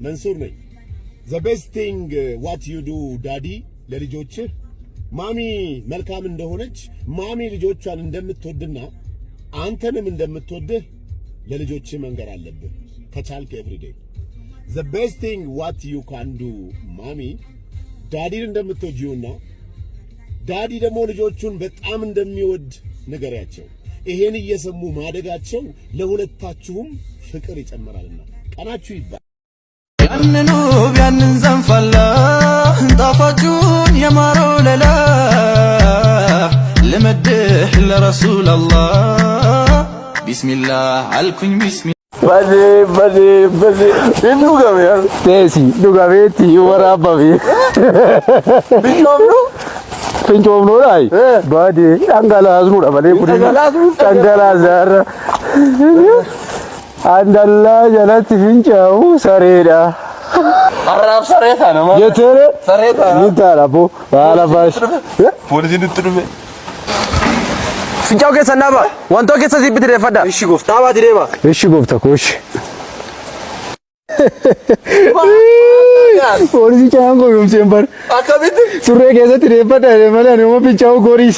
መንሱር ነኝ። the best thing what you do daddy ለልጆችህ ማሚ መልካም እንደሆነች ማሚ ልጆቿን እንደምትወድና አንተንም እንደምትወድህ ለልጆችህ መንገር አለብህ ከቻልክ every day the best thing what you can do ማሚ ዳዲን እንደምትወጂውና ዳዲ ደግሞ ልጆቹን በጣም እንደሚወድ ንገሪያቸው። ይሄን እየሰሙ ማደጋቸው ለሁለታችሁም ፍቅር ይጨምራልና ቀናችሁ ይባል። ያንኑ ያንን ዘንፋላ ጣፋጩን የማረው ለላ ለመድህ ለረሱል አላህ ቢስሚላህ አልኩኝ ቢስሚላህ በዜ ዱጋቤ ቴሲ ዱጋቤቲ ወራባቢ ቢኖምኑ ፍንጮም ነው ላይ ባዲ አንጋላዝሩ ደበሌ ኩዲ አንጋላዛር አንዳላ ጀነት ፍንጫው ሰሬዳ አራብ ሰሬታ ነው ማለት የቴሬ ሰሬታ ይታራቦ ባላባሽ ፖሊስ እንድትሩበ ፍንጫው ከሰናባ ወንቶ ከሰዚ ብትደፈዳ እሺ ጎፍታ ባዲ ደባ እሺ ጎፍታ ኮሽ ፖሊስ ጫንጎ ዩምሴምበር አካቢት ሱሬ ከሰት ደፈዳ ለማለ ነው ፍንጫው ጎሪስ